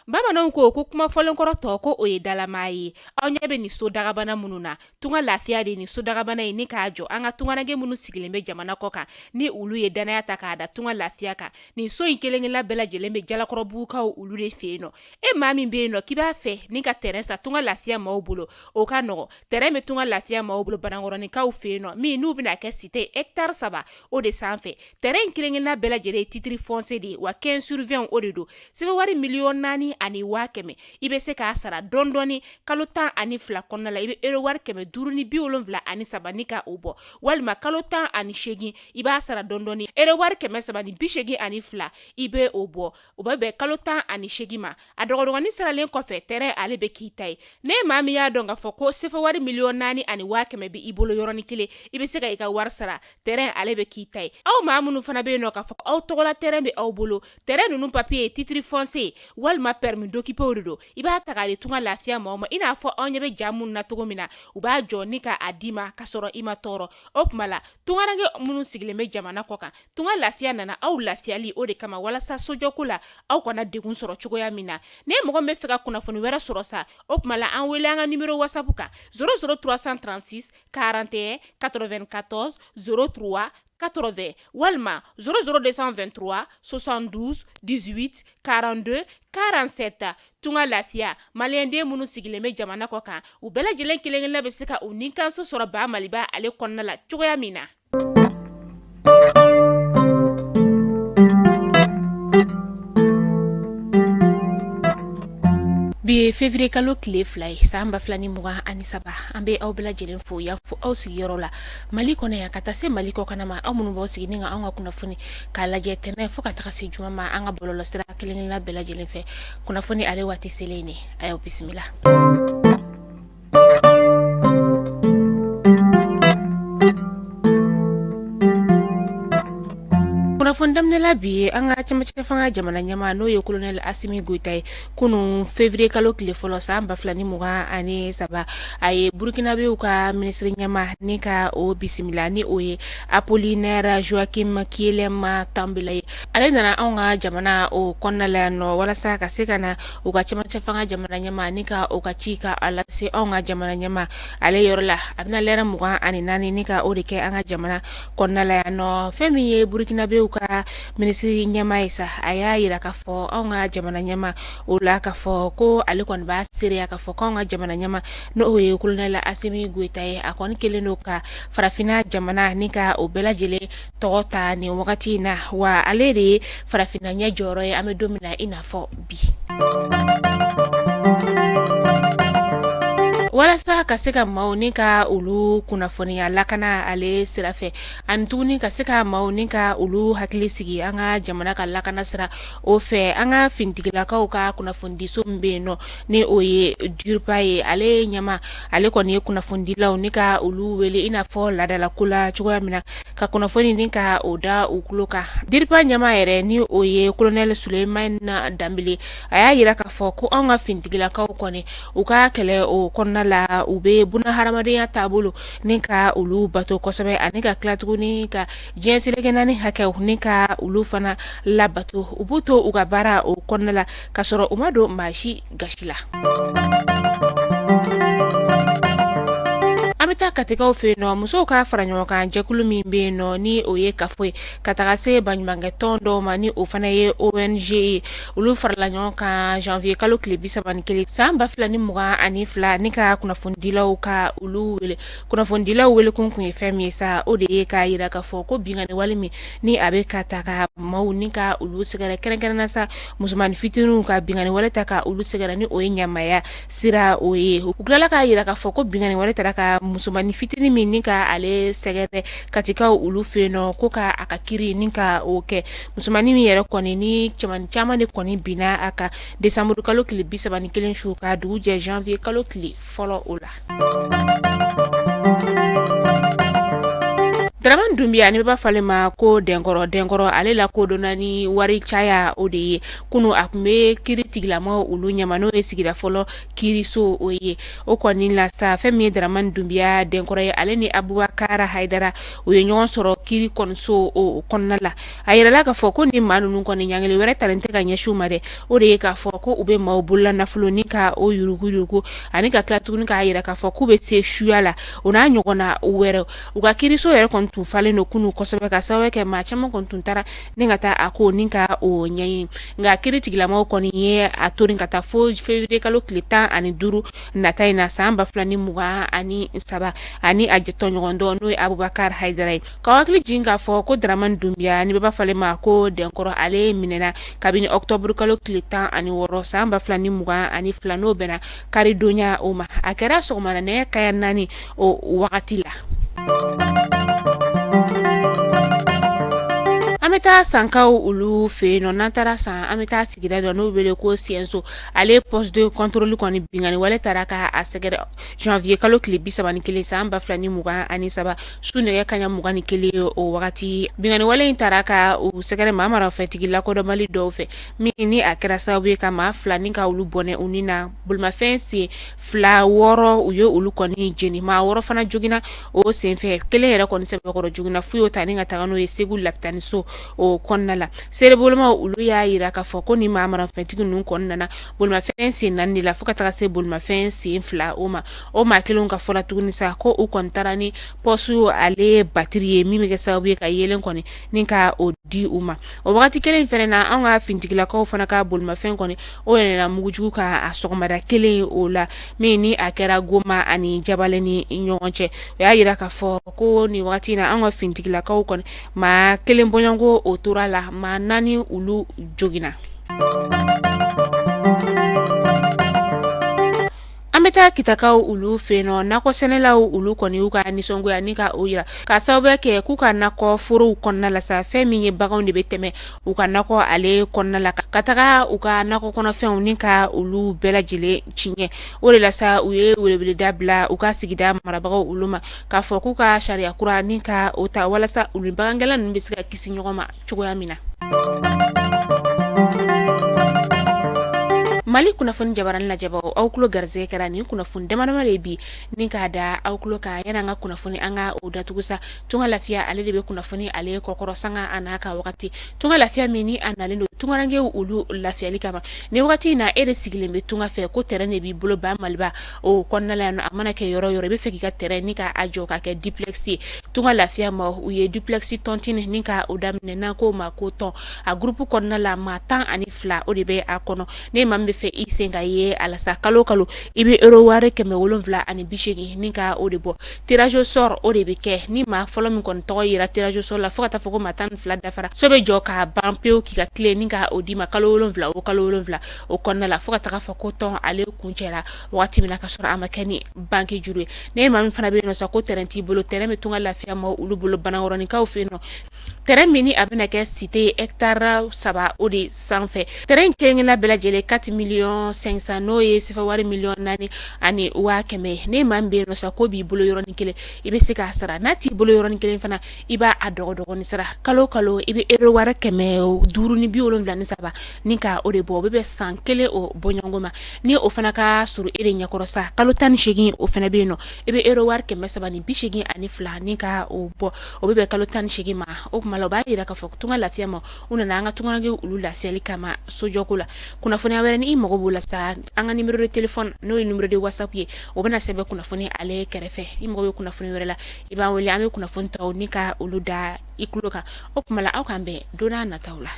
Bamananw ko kuma fɔlen kɔrɔ tɔ ko o ye dalama ye. Aw ɲɛ bɛ ni so dagabana minnu na, tunga lafiya de ni so dagabana ye ni k'a jɔ an ka tunganage minnu sigilen bɛ jamana kɔ kan ni olu ye danaya ta k'a da tunga lafiya kan. Nin so in kelen-kelenna bɛɛ lajɛlen bɛ jalakɔrɔbugukaw olu de fɛ yen nɔ. E maa min bɛ yen nɔ k'i b'a fɛ ni ka terrain sa tunga lafiya maaw bolo, o ka nɔgɔ. Terrain bɛ tunga lafiya maaw bolo Banankɔrɔnikaw fɛ yen nɔ min n'u bɛna kɛ cité hectare 3 o de sanfɛ. Terrain kelen-kelenna bɛɛ lajɛlen ye titre foncier de ye wa 15/20 o de don. Sɛbɛnwari 4,400,000 ani 100,000 i bɛ se k'a sara dɔɔni kalo 12 kɔnɔna la i bɛ euro wari 573 ni ka o bɔ walima kalo 18 i b'a sara dɔɔni euro wari 382 i bɛ o bɔ o bɛ bɛn kalo 18 ma a dɔgɔdɔgɔnin saralen kɔfɛ terrain ale bɛ k'i ta ye ne maa min y'a dɔn k'a fɔ ko sɛbɛnwari 4,400,000 ani 100,000 bɛ i bolo yɔrɔnin kelen i bɛ se ka i ka wari sara terrain ale bɛ k'i ta ye aw maa minnu fana bɛ yen nɔ k'a fɔ aw tɔgɔla terrain bɛ aw bolo terrain ninnu papier ye titre foncier walima permis d'occuper de don i b'a ta k'a di tunga lafiya maaw ma i n'a fɔ aw ɲɛ bɛ ja minnu na cogo min na u b'a jɔ ni ka a d'i ma ka sɔrɔ i ma tɔɔrɔ o tuma la tunganage minnu sigilen bɛ jamana kɔ kan tunga lafiya nana aw lafiyali o de kama walasa sojɔko la aw kana degun sɔrɔ cogoya min na ne mɔgɔ min bɛ fɛ ka kunnafoni wɛrɛ sɔrɔ sa o tuma la an wele an ka numéro whatsapp kan 00336 41 94 03 80 walima 00223 72 18 42 47 tunga lafiya maliyɛnden minnu sigilen bɛ jamana kɔ kan u bɛɛ lajɛlen kelen-kelenna bɛ se ka u ninkanso sɔrɔ ba maliba ale kɔnɔna la cogoya min na. Bi février kalo tile 2 ye san 2023 an bɛ aw bɛɛ lajɛlen fo yan fo aw sigiyɔrɔ la Mali kɔnɔ yan ka taa se Mali kɔ kana ma aw minnu b'aw sigi ni ka anw ka kunnafoni k'a lajɛ tɛnɛ fo ka taga se juma ma an ka bɔlɔlɔsira kelen-kelenna bɛɛ lajɛlen fɛ kunnafoni ale waati selen ne a y'aw bisimila. Kunnafoni daminɛla bi an ka cɛmancɛ fanga jamana ɲɛmaa n'o ye colonel Asimi Goita ye kunun février kalo tile fɔlɔ san 2023 a ye burkinabéw ka ministre ɲɛmaa ni ka o bisimila ni o ye Apollinaire Joachim Kielema Tambila ye ale nana anw ka jamana o kɔnɔna la yan nɔ walasa ka se ka na u ka cɛmancɛ fanga jamana ɲɛmaa ni ka o ka ci ka a lase anw ka jamana ɲɛmaa ale yɔrɔ la a bɛna lɛrɛ 24 ni ka o de kɛ an ka jamana kɔnɔna la yan nɔ fɛn min ye burkinabéw ka ministre ɲɛmaa ye sa a y'a yira k'a fɔ anw ka jamana ɲɛmaa o la k'a fɔ ko ale kɔni b'a seereya k'a fɔ k'anw ka jamana ɲɛmaa n'o ye colonel Asimi Goita ye a kɔni kelen don ka farafina jamana ni ka o bɛɛ lajɛlen tɔgɔ ta nin wagati in na wa ale de ye farafina ɲɛ jɔyɔrɔ ye an bɛ don min na i n'a fɔ bi. Walasa ka se ka maaw ni ka olu kunnafoniya lakana ale sira fɛ ani tuguni ka se ka maaw ni ka olu hakili sigi an ka jamana ka lakana sira o fɛ an ka fintigilakaw ka kunnafonidiso min bɛ yen nɔ ni o ye DURPA ye ale ɲɛma ale kɔni ye kunnafonidilaw ni ka olu wele i n'a fɔ laadalako la cogoya min na ka kunnafoni ni ka o da u tulo kan DURPA ɲɛma yɛrɛ ni o ye colonel Sulemana Dambele a y'a yira k'a fɔ ko an ka fintigilakaw kɔni u ka kɛlɛ o kɔnɔna la u bɛ buna hadamadenya taabolo ni ka olu bato kosɛbɛ ani ka tila tuguni ka diɲɛ seleke naani hakɛw ni ka olu fana labato u b'u to u ka baara o kɔnɔna la ka sɔrɔ u ma don maa si gasi la. An bɛ taa Katikaw fɛ yen nɔ musow ka fara ɲɔgɔn kan jɛkulu min bɛ yen nɔ ni o ye kafo ye ka taga se baɲumankɛ tɔn dɔw ma ni o fana ye ONG ye olu farala ɲɔgɔn kan janvier kalo tile 31 san 2022 ni ka kunnafonidilaw ka olu wele kunnafonidilaw wele kun ye fɛn min ye sa o de ye k'a yira k'a fɔ ko bingani wale min ni a bɛ ka ta ka maaw ni ka olu sɛgɛrɛ kɛrɛnkɛrɛnna sa musomanin fitininw ka bingani wale ta ka olu sɛgɛrɛ ni o ye ɲamaya sira o ye u tilala k'a yira k'a fɔ ko bingani wale tara ka musomanin fitinin min ni ka ale sɛgɛrɛ Katikaw olu fɛ yen nɔ ko ka a ka kiri ni ka o kɛ musomanin min yɛrɛ kɔni ni cɛmanin caman de kɔni binna a ka décembre kalo tile 31 su ka dugu jɛ janvier kalo tile fɔlɔ o la. Dramane Dramane Doumbia ni b'a fale ma ko denkɔrɔ ale la ko donna ni wari caya o de ye kunu a kun be kiri tigilama olu ɲama n'o ye sigida fɔlɔ kiriso o ye o kɔni la sa fɛn min ye Dramane Doumbia denkɔrɔ ye ale ni Abubakar Haidara o ye ɲɔgɔn sɔrɔ kiri kɔniso o kɔnɔna la a yirala k'a fɔ ko ni maa ninnu kɔni ɲangili wɛrɛ talen tɛ ka ɲɛsiw ma dɛ o de ye k'a fɔ ko u be maaw bolola nafolo ni ka o yuruguyurugu ani ka tila tuguni k'a yira k'a fɔ k'u be se suya la o n'a ɲɔgɔnna wɛrɛ u ka kiriso yɛrɛ kɔni tun falen no kunu kosɛbɛ ka sababu kɛ maa caman kɔni tun tara ni ka taa a ko ni ka o ɲɛɲini nka kiri tigilamaw kɔni ye a torin ka taa fo février kalo tile 15 nata in na san 2023 ani a tɔɲɔgɔn dɔ n'o ye Abubakar Haidara ye ka hakili jigin k'a fɔ ko Dramane Doumbia ni b'a fale ma ko denkɔrɔ ale minɛna kabini octobre kalo tile 16 san 2022 n'o bɛnna karidonya o ma a kɛra sɔgɔmada nɛgɛ kaya 4 o wagati la. An bɛ taa sankaw olu fɛ yen nɔ n'an taara san an bɛ taa sigida dɔ n'o wele ko Sienso ale poste de contrôle kɔni bingani wale taara ka a sɛgɛrɛ janvier kalo tile 31 san 2023 su nɛgɛ kaɲa 21 o wagati bingani wale in taara ka u sɛgɛrɛ maa marafɛntigi lakodɔnbali dɔw fɛ min ni a kɛra sababu ye ka maa 2 ni ka olu bɔnɛ u ni na bolimafɛn sen 2 6 u ye olu kɔni jeni maa 6 fana jogina o senfɛ kelen yɛrɛ kɔni sɛbɛkɔrɔ jogina fu y'o ta ni ka taga n'o ye Segu lapitaniso o kɔnɔna la seereboloma olu y'a yira k'a fɔ ko ni maa marafɛntigi ninnu kɔnɔna na bolimafɛn sen 4 de la fo ka taga se bolimafɛn sen 2 o maa kelenw ka fɔla tuguni sa ko u kɔni taara ni pɔsu ale batiri ye min bɛ kɛ sababu ye ka yelen kɔni ni ka o di u ma o wagati kelen fɛnɛ na an ka fintigilakaw fana ka bolimafɛn kɔni o yɛlɛla mugujugu ka a sɔgɔmada kelen o la min ni a kɛra Goma ani Jabale ni ɲɔgɔn cɛ o y'a yira k'a fɔ ko ni wagati na an ka fintigilakaw kɔni maa kelen bɔɲɔgɔnko o tora la maa 4 olu jogina. An bɛ taa kitakaw olu fɛ yen nɔ nakɔ sɛnɛlaw olu kɔni y'u ka nisɔngoya ni ka o yira ka sababu kɛ k'u ka nakɔ forow kɔnɔna la sa fɛn min ye baganw de bɛ tɛmɛ u ka nakɔ ale kɔnɔna la ka taga u ka nakɔ kɔnɔfɛnw ni ka olu bɛɛ lajɛlen tiɲɛ o de la sa u ye weleweleda bila u ka sigida marabagaw olu ma k'a fɔ k'u ka sariya kura ni ka o ta walasa u ni bagangɛnla ninnu bɛ se ka kisi ɲɔgɔn ma cogoya min na. Mali kunnafoni jabarani lajɛbagaw aw kulo garisɛgɛ kɛra nin kunnafoni damadama de bi ni k'a da aw kulo kan yani an ka kunnafoni an ka o datugu sa tunga lafiya ale de bɛ kunnafoni ale kɔkɔrɔ sanga a n'a ka wagati tunga lafiya min ni a nalen don tungarangew olu lafiyali kama ni wagati in na e de sigilen bɛ tunga fɛ ko terrain de b'i bolo ba Maliba o kɔnɔna la a mana kɛ yɔrɔ yɔrɔ i bɛ fɛ k'i ka terrain ni ka a jɔ ka kɛ duplex ye tunga lafiya ma u ye duplex tontine ni ka o daminɛ n'an ko ma ko tɔn a groupe kɔnɔna la maa 12 o de bɛ a kɔnɔ ne maa min bɛ fɛ i sen ka ye alasa kalo kalo i bɛ euro wari 780 ni ka o de bɔ tirage au sort o de bɛ kɛ ni maa fɔlɔ min kɔni tɔgɔ yera tirage au sort la fo ka taa fɔ ko maa 12 dafara so bɛ jɔ ka ban pewu k'i ka tile ni ka o di ma kalo 7 o kalo 7 o kɔnɔna la fo ka taga fɔ ko tɔn ale kun cɛra wagati min na ka sɔrɔ a ma kɛ ni banque juru ye ne maa min fana bɛ yen nɔ sa ko terrain t'i bolo terrain bɛ tunga lafiya ma olu bolo banakɔrɔnikaw fɛ yen nɔ terrain min ni a bɛna kɛ cité hectare 3 o de sanfɛ terrain kelen-kelenna bɛɛ lajɛlen 4,500,000 n'o ye sifa wari 4,000,000 ani 100,000 ne maa min bɛ yen nɔ sa ko b'i bolo yɔrɔnin kelen i bɛ se k'a sara n'a t'i bolo yɔrɔnin kelen fana i b'a a dɔgɔdɔgɔnin sara kalo kalo i bɛ euro wari 573 ni ka o de bɔ o bɛ bɛn san 1 o bɔɲɔgɔnko ma ni o fana ka surun e de ɲɛkɔrɔ sa kalo 18 o fana bɛ yen nɔ i bɛ euro wari 382 ni ka o bɔ o bɛ bɛn kalo 18 ma o kuma la o b'a yira k'a fɔ tunga lafiya ma u nana an ka tungarankew olu lafiyali kama sojɔko la kunnafoniya wɛrɛ ni i mago b'o la sa an ka numéro de téléphone n'o ye numéro de whatsapp ye o bɛna sɛbɛn kunnafoni ale kɛrɛfɛ i mago bɛ kunnafoni wɛrɛ la i b'an wele an bɛ kunnafoni taw ni ka olu da i kulo kan o kuma la aw k'an bɛn don n'a nataw la.